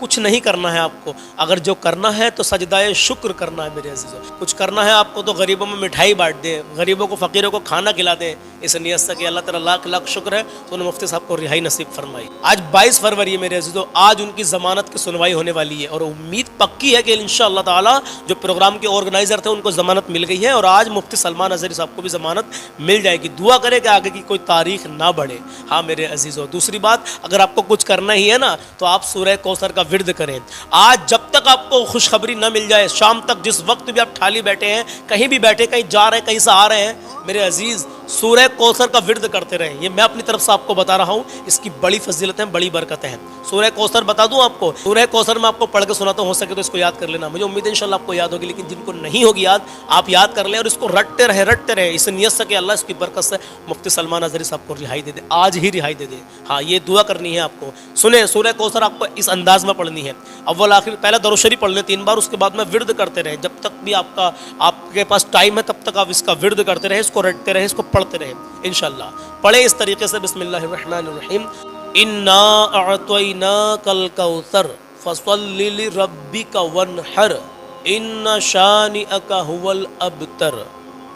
کچھ نہیں کرنا ہے آپ کو، اگر جو کرنا ہے تو سجدہ شکر کرنا ہے میرے عزیزوں. کچھ کرنا ہے آپ کو تو غریبوں میں مٹھائی بانٹ دیں، غریبوں کو فقیروں کو کھانا کھلا دیں، اس نیت سے کہ اللہ تعالیٰ لاکھ لاکھ شکر ہے تو انہوں نے مفتی صاحب کو رہائی نصیب فرمائی. آج 22 فروری ہے میرے عزیزوں، آج ان کی ضمانت کی سنوائی ہونے والی ہے اور امید پکی ہے کہ انشاءاللہ تعالیٰ جو پروگرام کے آرگنائزر تھے ان کو ضمانت مل گئی ہے اور آج مفتی سلمان اظہری صاحب کو بھی ضمانت مل جائے گی. دعا کرے کہ آگے کی کوئی تاریخ نہ بڑھے. ہاں میرے عزیزوں، دوسری بات، اگر آپ کو کچھ کرنا ہی ہے نا تو آپ سورہ کوثر کا ورد کریں. آج جب تک آپ کو خوشخبری نہ مل جائے، شام تک جس وقت بھی آپ ٹھالی بیٹھے ہیں، کہیں بھی بیٹھے، کہیں جا رہے ہیں، کہیں سے آ رہے ہیں، میرے عزیز سورہ کوثر کا ورد کرتے رہیں. یہ میں اپنی طرف سے آپ کو بتا رہا ہوں، اس کی بڑی فضیلتیں، بڑی برکتیں ہیں. سورہ کوثر بتا دوں آپ کو، سورہ کوثر میں آپ کو پڑھ کے سناتا ہوں، ہو سکے تو اس کو یاد کر لینا. مجھے امید ہے انشاءاللہ آپ کو یاد ہوگی، لیکن جن کو نہیں ہوگی یاد، آپ یاد کر لیں اور اس کو رٹتے رہیں اس نیت سے کہ اللہ اس کی برکت سے مفتی سلمان اظہری صاحب کو رہائی دے دے، آج ہی رہائی دے دے. ہاں یہ دعا کرنی ہے آپ کو. سنیں، سورہ کوثر آپ کو اس انداز میں پڑھنی ہے، اول آخر پہلا درود شریف پڑھ لیں 3 بار، اس کے بعد میں ورد کرتے رہیں. جب تک بھی آپ کے پاس ٹائم ہے تب تک آپ اس کا ورد کرتے رہیں، اس کو رٹتے رہیں، اس کو پڑھتے رہیں انشاءاللہ. پڑھیں اس طریقے سے، بسم اللہ الرحمن الرحیم. انا اعطیناک الکوثر فصل لربک وانحر ان شانئک هو الابتر.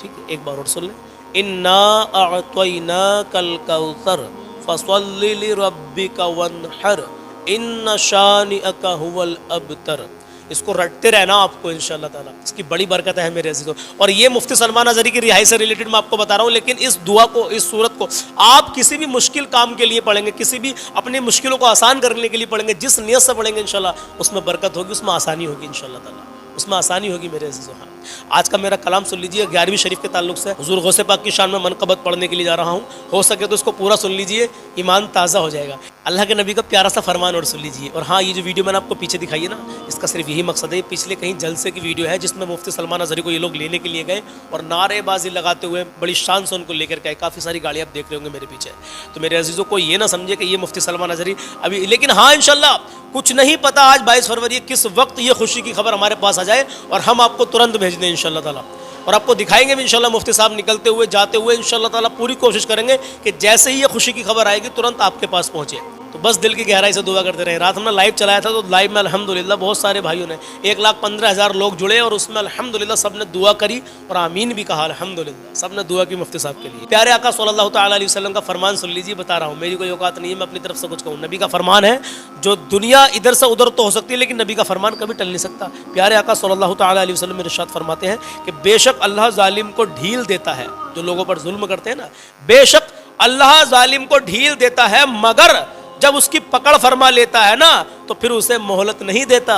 ٹھیک ہے، ایک بار اور سن لیں. انا اعطیناک الکوثر فصل لربک وانحر ان شانئک هو الابتر. اس کو رٹتے رہنا آپ کو انشاءاللہ تعالیٰ، اس کی بڑی برکت ہے میرے عزیزوں. اور یہ مفتی سلمان اظہری کی رہائی سے ریلیٹڈ میں آپ کو بتا رہا ہوں، لیکن اس دعا کو، اس صورت کو آپ کسی بھی مشکل کام کے لیے پڑھیں گے، کسی بھی اپنی مشکلوں کو آسان کرنے کے لیے پڑھیں گے، جس نیت سے پڑھیں گے انشاءاللہ اس میں برکت ہوگی، اس میں آسانی ہوگی انشاءاللہ تعالیٰ، اس میں آسانی ہوگی میرے عزیزوں. ہاں آج کا میرا کلام سن لیجئے، 11ویں شریف کے تعلق سے حضور غوث پاک کی شان میں منقبت پڑھنے کے لیے جا رہا ہوں. ہو سکے تو اس کو پورا سن لیجئے، ایمان تازہ ہو جائے گا. اللہ کے نبی کا پیارا سا فرمان اور سن لیجئے. اور ہاں یہ جو ویڈیو میں نے آپ کو پیچھے دکھائی ہے نا، اس کا صرف یہی مقصد ہے، پچھلے کہیں جلسے کی ویڈیو ہے جس میں مفتی سلمان اظہری کو یہ لوگ لینے کے لیے گئے اور نعرے بازی لگاتے ہوئے بڑی شان سے ان کو لے کر گئے. کافی ساری گاڑیاں آپ دیکھ رہے ہوں گے میرے پیچھے. تو میرے عزیزوں کو یہ نہ سمجھے کہ یہ مفتی سلمان اظہری ابھی، لیکن ہاں انشاءاللہ کچھ نہیں پتا آج 22 فروری کس وقت یہ خوشی کی خبر ہمارے پاس آ جائے اور ہم آپ کو ترنت بھیج دیں انشاءاللہ تعالیٰ. اور آپ کو دکھائیں گے بھی انشاءاللہ مفتی صاحب نکلتے ہوئے، جاتے ہوئے انشاءاللہ تعالیٰ. پوری کوشش کریں گے کہ جیسے ہی یہ خوشی کی خبر آئے گی ترنت آپ کے پاس پہنچے. تو بس دل کی گہرائی سے دعا کرتے رہیں. رات ہم نے لائیو چلایا تھا تو لائیو میں الحمدللہ بہت سارے بھائیوں نے 1,15,000 لوگ جڑے اور اس میں الحمدللہ سب نے دعا کری اور آمین بھی کہا. الحمدللہ سب نے دعا کی مفتی صاحب کے لیے. پیارے آقا صلی اللہ تعالیٰ علیہ وسلم کا فرمان سن لیجیے. بتا رہا ہوں، میری کوئی اوقات نہیں ہے میں اپنی طرف سے کچھ کہوں. نبی کا فرمان ہے، جو دنیا ادھر سے ادھر تو ہو سکتی ہے لیکن نبی کا فرمان کبھی ٹل نہیں سکتا. پیارے آقا صلی اللہ تعالیٰ علیہ وسلم ارشاد فرماتے ہیں کہ بے شک اللہ ظالم کو ڈھیل دیتا ہے، جو لوگوں پر ظلم کرتے ہیں نا، بے شک اللہ ظالم کو ڈھیل دیتا ہے، مگر جب اس کی پکڑ فرما لیتا ہے نا تو پھر اسے مہلت نہیں دیتا.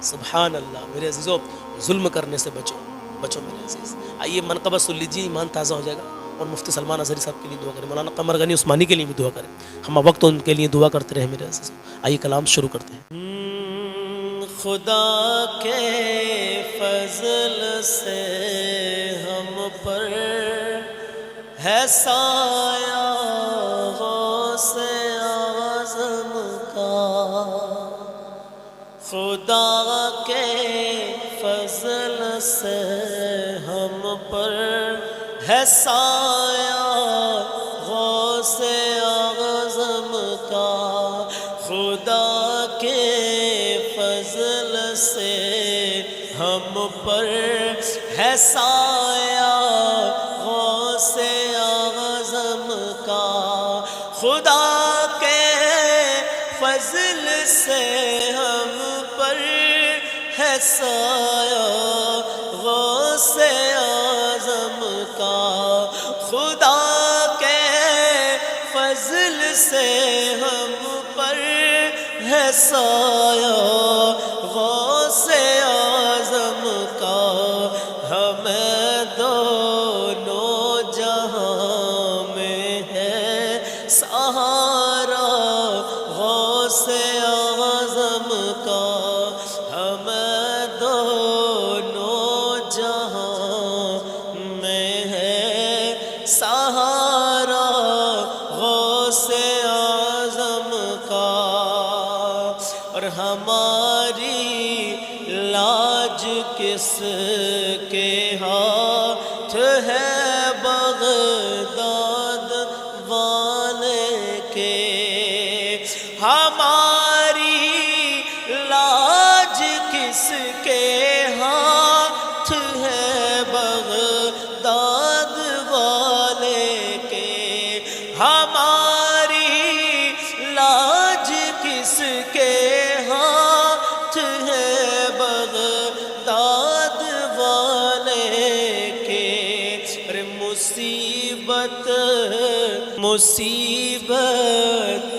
سبحان اللہ. میرے عزیزوں ظلم کرنے سے بچو، بچو میرے عزیز. آئیے منقبہ سن لیجیے، ایمان تازہ ہو جائے گا. اور مفتی سلمان اظہری صاحب کے لیے دعا کریں، مولانا قمر غنی عثمانی کے لیے بھی دعا کریں. ہم وقت ان کے لیے دعا کرتے رہیں میرے عزیز. آئیے کلام شروع کرتے ہیں. خدا کے فضل سے ہم پر ہے سایہ غوث اعظم کا. خدا کے فضل سے ہم پر ہے سایہ غوث اعظم کا. خدا کے فضل سے ہم پر ہے سایہ غوث اعظم کا. خدا کے فضل سے ہم پر ہے سایہ غوث اعظم کا. خدا کے فضل سے ہم پر ہے سایہ غوث اعظم کا. ہمیں دونوں جہاں میں ہے سہارا غوث اعظم کا. ہمیں دونوں جہاں میں ہے سہارا غوث اعظم کا. اور ہماری لاج کس کے ہاتھ ہے بغداد والے کے. ہماری مصیبت مصیبت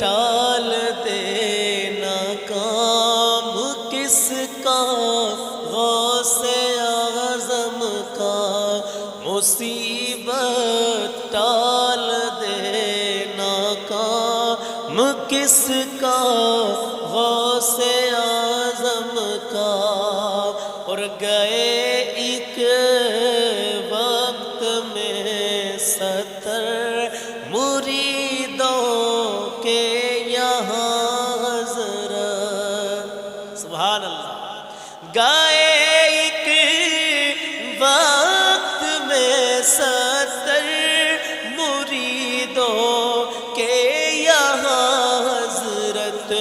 ٹال دینا کام کس کا غوث اعظم کا مصیبت ٹال دینا کام کس کا غوث اعظم کا اور گئے ایک وقت میں 70 مریدوں کے یہاں حضرت سبحان اللہ گئے ایک وقت میں 70 مریدوں کے یہاں حضرت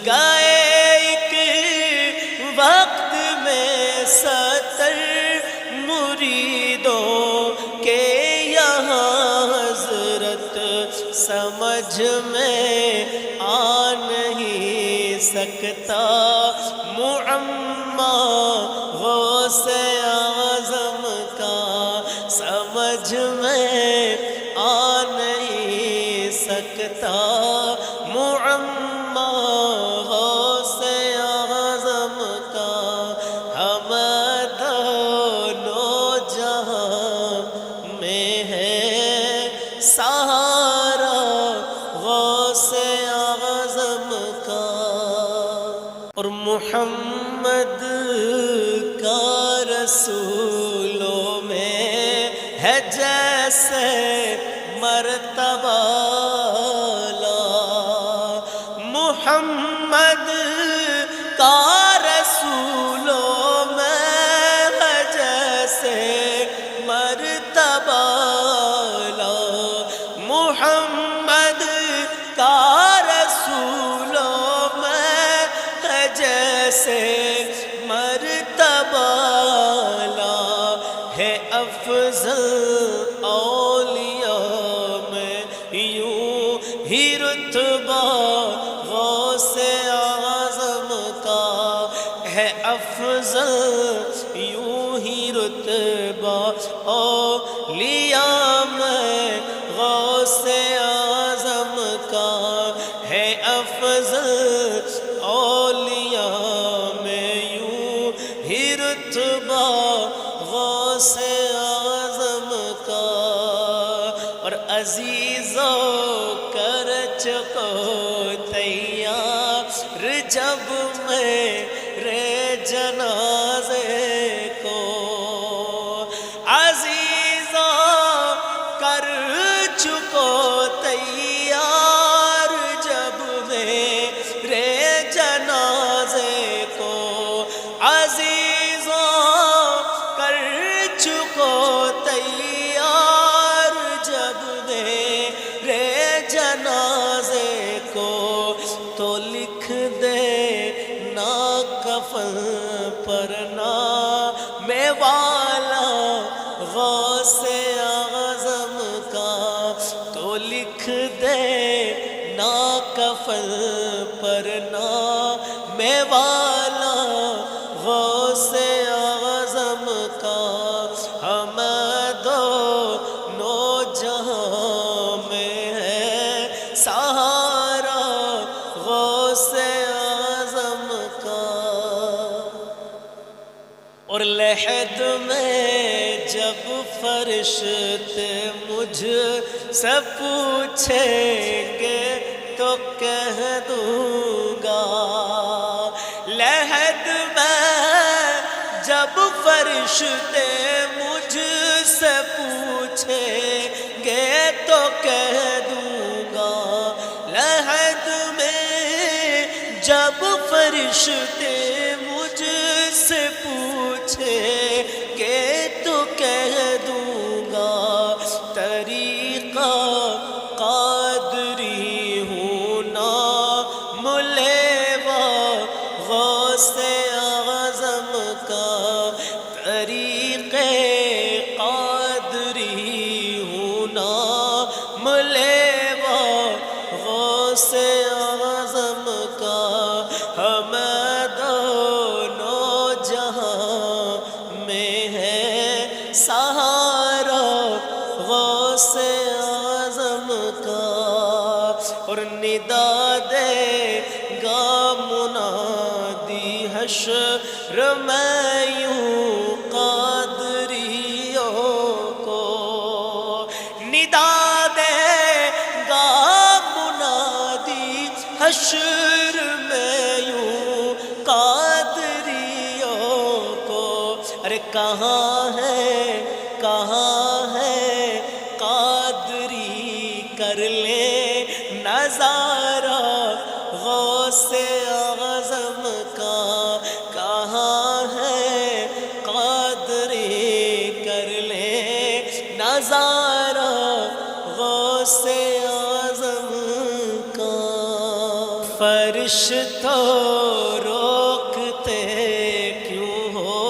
گئے ایک وقت میں 70 مریدوں کے یہاں حضرت سمجھ میں آ نہیں سکتا معمہ غوث اعظم کا سمجھ میں آ نہیں سکتا معمہ غوث اعظم کا ہم دونوں جہاں میں ہے سہارا غوث اعظم کا اور محمد کا رسولوں میں ہے جیسے مرتبہ محمد کا رسولوں میں ہے جیسے مرتبہ محمد کا رسولوں میں ہے جیسے مرتبہ ہے افضل اولیاء میں یوں ہی رتبہ غوث اعظم کا ہے افضل یوں ہی رتبہ اولیاء میں غوث اعظم کا ہے افضل اولیاء میں یوں ہی رتبہ غوث اعظم کا اور عزیزوں کر چکو تیار جب میرے جنازے کو عزیزوں کر چکو تیار جب میرے جنازے کو عزیزوں کر چکو تیار جب میرے جنازے کو تو لکھ دے نا کفن پر نام والا غوث اعظم کا تو لکھ دے نا کفن پر نام والا غوث اعظم کا ہم دونوں جہاں میں ہے سہارا غوث اعظم کا اور لحد میں جب فرشتے مجھ سے پوچھیں گے تو کہہ دوں گا لحد میں جب فرشتے مجھ سے پوچھیں گے تو کہہ دوں گا لحد میں جب فرشتے مجھ سے پوچھیں گے تو کہہ دوں گا طریقہ قادری ہوں نام لیوا غوث اعظم کا طریقے قادری ہوں نام لیوا غوث اعظم کا ہم دونوں جہاں میں ہے سہارا غوث اور ندا دے گا منادی حشر میں یوں قادریوں کو، ندا دے گا منادی حشر میں یوں قادریوں کو، ارے کہاں ہے قادری کر لے نظارہ غوث اعظم کا، کہاں ہے قادری کر لے نظارہ غوث اعظم کا۔ فرشتوں روکتے کیوں ہو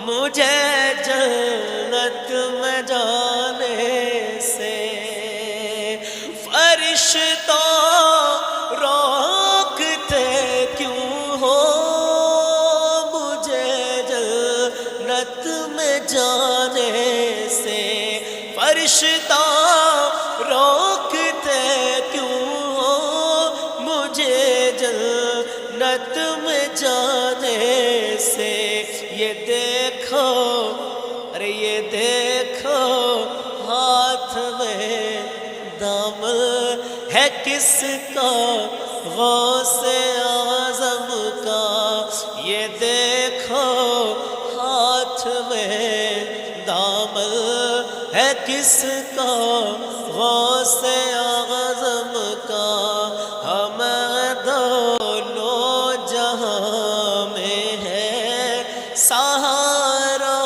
مجھے جنت میں جانے سے، فرشتوں روکتے کیوں ہو مجھے جنت میں جانے سے، فرشتوں روکتے کیوں ہو مجھے جنت میں جانے سے۔ یہ دیکھو، ارے یہ دیکھو ہاتھ میں دامن ہے کس کا، غوث اعظم کا، یہ دیکھو ہاتھ میں دامن ہے کس کا، غوث اعظم کا۔ ہم دونوں جہاں میں ہے سہارا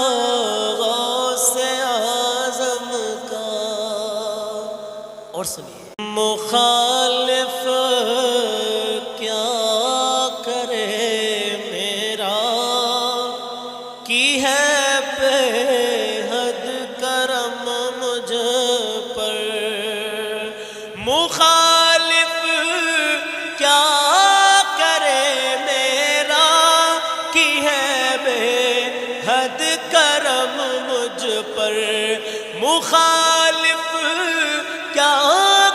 غوث اعظم کا۔ اور سنیے، مخالف کیا کرے میرا، کی ہے بے حد کرم مجھ پر، مخالف کیا کرے میرا، کی ہے بے حد کرم مجھ پر، مخالف کیا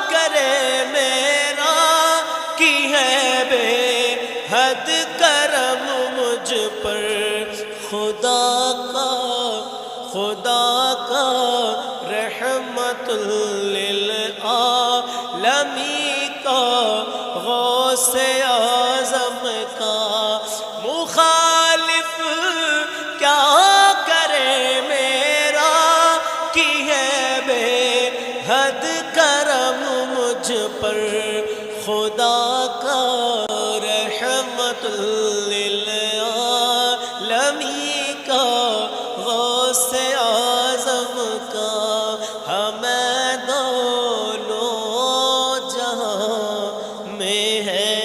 کرے میرا، کی ہے بے حد کرم مجھ پر۔ خدا کا رحمت للعالمین کا، غوث اعظم کا، مخالف کیا کرے میرا، کی ہے بے حد کرم مجھ پر۔ خدا کا رحمت للعالمین کا، غوث اعظم کا، ہمیں دونوں جہاں میں ہے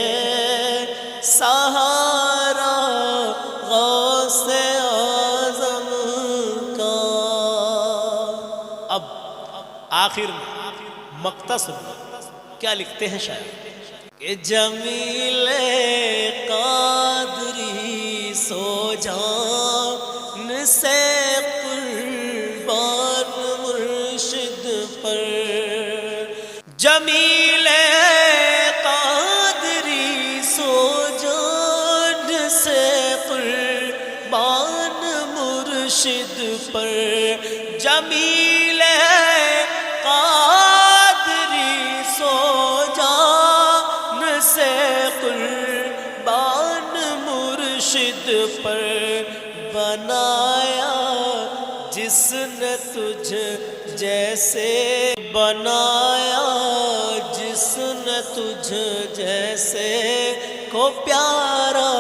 سہارا غوث اعظم کا۔ اب آخر میں مقطع سنو، کیا لکھتے ہیں شاعر کہ جمیل قادری سو جان سے قربان مرشد پر، جمیل قادری سو جان سے قربان مرشد پر، جمیل قادری سو جان سے قربان مرشد پر، بنایا جس نے تجھ جیسے، بنایا جس نے تجھ جیسے کو پیارا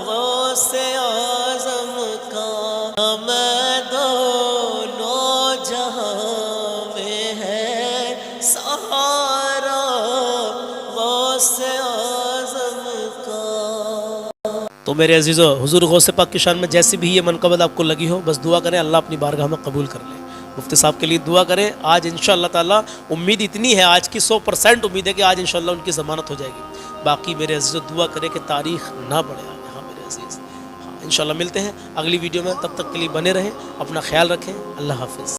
غوث اعظم کا، میں دونوں جہاں میں ہے سہارا غوث اعظم کا۔ تو میرے عزیزو، حضور غوث پاک کی شان میں جیسی بھی یہ منقبت آپ کو لگی ہو، بس دعا کریں اللہ اپنی بارگاہ میں قبول کر لے۔ مفتی صاحب کے لیے دعا کریں، آج انشاءاللہ تعالی امید اتنی ہے، آج کی 100% امید ہے کہ آج انشاءاللہ ان کی ضمانت ہو جائے گی۔ باقی میرے عزیزو دعا کریں کہ تاریخ نہ بڑھے آگے۔ ہاں میرے عزیز، انشاءاللہ ملتے ہیں اگلی ویڈیو میں، تب تک کے لیے بنے رہیں، اپنا خیال رکھیں، اللہ حافظ۔